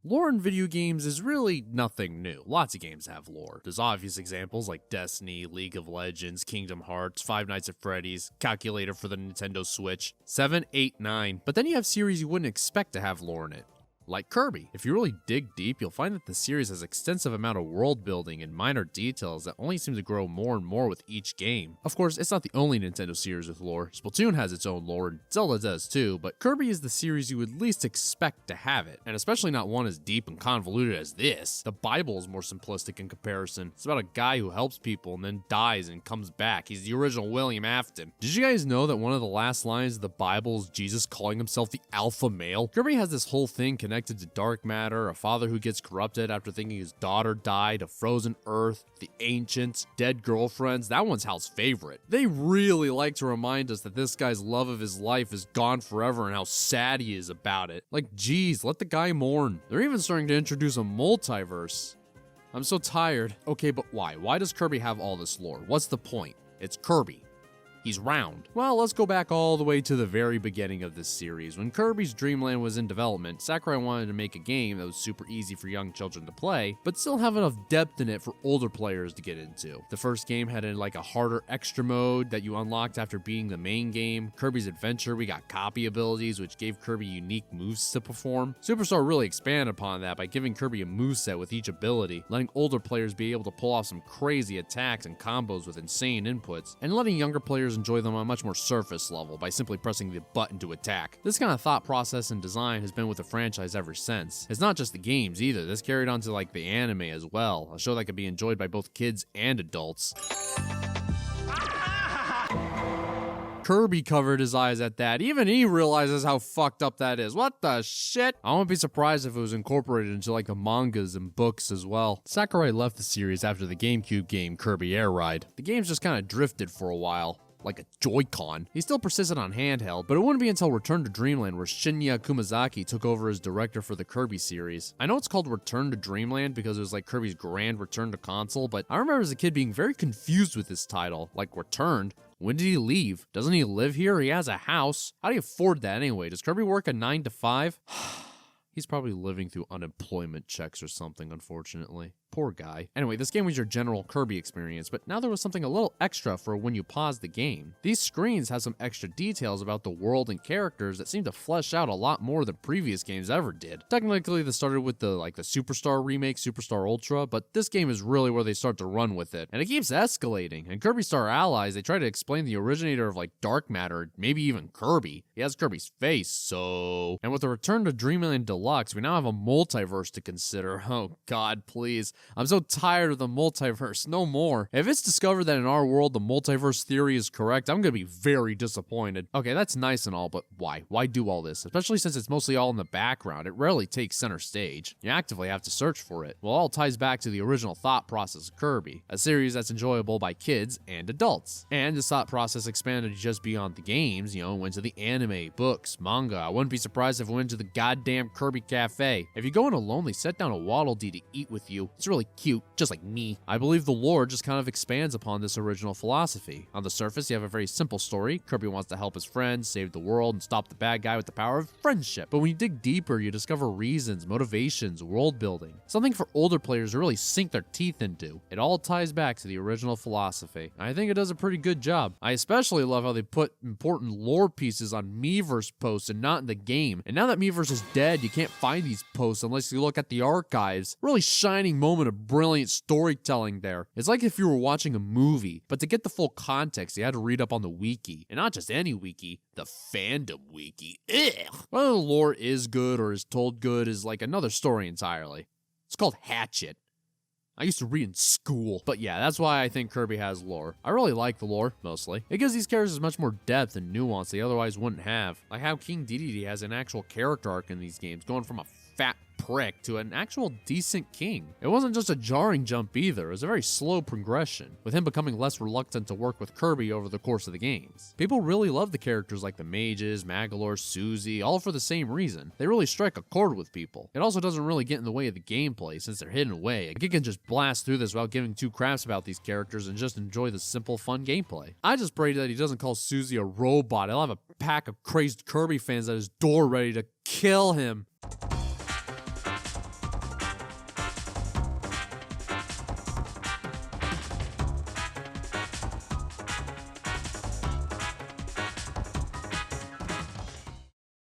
Lore in video games is really nothing new. Lots of games have lore. There's obvious examples like Destiny, League of Legends, Kingdom Hearts, Five Nights at Freddy's, Calculator for the Nintendo Switch, 7, 8, 9. But then you have series you wouldn't expect to have lore in it. Like Kirby. If you really dig deep, you'll find that the series has extensive amount of world building and minor details that only seem to grow more and more with each game. Of course, it's not the only Nintendo series with lore. Splatoon has its own lore, and Zelda does too, but Kirby is the series you would least expect to have it, and especially not one as deep and convoluted as this. The Bible is more simplistic in comparison. It's about a guy who helps people and then dies and comes back. He's the original William Afton. Did you guys know that one of the last lines of the Bible is Jesus calling himself the alpha male? Kirby has this whole thing connected to dark matter, a father who gets corrupted after thinking his daughter died, a frozen earth, the ancients, dead girlfriends. That one's Hal's favorite. They really like to remind us that this guy's love of his life is gone forever and how sad he is about it. Like, geez, let the guy mourn. They're even starting to introduce a multiverse. I'm so tired. Okay, but why? Why does Kirby have all this lore? What's the point? It's Kirby. He's round. Well, let's go back all the way to the very beginning of this series. When Kirby's Dream Land was in development, Sakurai wanted to make a game that was super easy for young children to play, but still have enough depth in it for older players to get into. The first game had a harder extra mode that you unlocked after beating the main game. Kirby's Adventure, we got copy abilities, which gave Kirby unique moves to perform. Superstar really expanded upon that by giving Kirby a moveset with each ability, letting older players be able to pull off some crazy attacks and combos with insane inputs, and letting younger players enjoy them on a much more surface level by simply pressing the button to attack. This kind of thought process and design has been with the franchise ever since. It's not just the games either, this carried on to the anime as well, a show that could be enjoyed by both kids and adults. Kirby covered his eyes at that. Even he realizes how fucked up that is. What the shit? I wouldn't be surprised if it was incorporated into the mangas and books as well. Sakurai left the series after the GameCube game Kirby Air Ride. The games just kind of drifted for a while. Like a Joy-Con. He still persisted on handheld, but it wouldn't be until Return to Dreamland where Shinya Kumazaki took over as director for the Kirby series. I know it's called Return to Dreamland because it was Kirby's grand return to console, but I remember as a kid being very confused with this title. Returned? When did he leave? Doesn't he live here? He has a house. How do you afford that anyway? Does Kirby work a 9 to 5? He's probably living through unemployment checks or something, unfortunately. Poor guy. Anyway, this game was your general Kirby experience, but now there was something a little extra for when you pause the game. These screens have some extra details about the world and characters that seem to flesh out a lot more than previous games ever did. Technically, this started with the Superstar remake, Superstar Ultra, but this game is really where they start to run with it. And it keeps escalating. In Kirby Star Allies, they try to explain the originator of dark matter, maybe even Kirby. He has Kirby's face, so... And with the Return to Dreamland Deluxe, we now have a multiverse to consider. Oh god, please. I'm so tired of the multiverse. No more. If it's discovered that in our world the multiverse theory is correct, I'm gonna be very disappointed. Okay, that's nice and all, but why? Why do all this? Especially since it's mostly all in the background. It rarely takes center stage. You actively have to search for it. Well, it all ties back to the original thought process of Kirby, a series that's enjoyable by kids and adults. And this thought process expanded just beyond the games, went to the anime, books, manga. I wouldn't be surprised if it went to the goddamn Kirby Cafe. If you go in alone, they set down a Waddle Dee to eat with you. It's really cute, just like me. I believe the lore just kind of expands upon this original philosophy. On the surface, you have a very simple story. Kirby wants to help his friends, save the world, and stop the bad guy with the power of friendship. But when you dig deeper, you discover reasons, motivations, world building. Something for older players to really sink their teeth into. It all ties back to the original philosophy. I think it does a pretty good job. I especially love how they put important lore pieces on Miiverse posts and not in the game. And now that Miiverse is dead, you can't find these posts unless you look at the archives. Really shining moment of brilliant storytelling there. It's like if you were watching a movie, but to get the full context, you had to read up on the wiki. And not just any wiki, the fandom wiki. Ugh. Whether the lore is good or is told good is another story entirely. It's called Hatchet. I used to read in school. But yeah, that's why I think Kirby has lore. I really like the lore, mostly. It gives these characters much more depth and nuance they otherwise wouldn't have. Like how King Dedede has an actual character arc in these games, going from a fat prick to an actual decent king. It wasn't just a jarring jump either, it was a very slow progression, with him becoming less reluctant to work with Kirby over the course of the games. People really love the characters like the mages, Magolor, Susie, all for the same reason. They really strike a chord with people. It also doesn't really get in the way of the gameplay since they're hidden away. A kid can just blast through this without giving two craps about these characters and just enjoy the simple, fun gameplay. I just pray that he doesn't call Susie a robot. He'll have a pack of crazed Kirby fans at his door ready to kill him.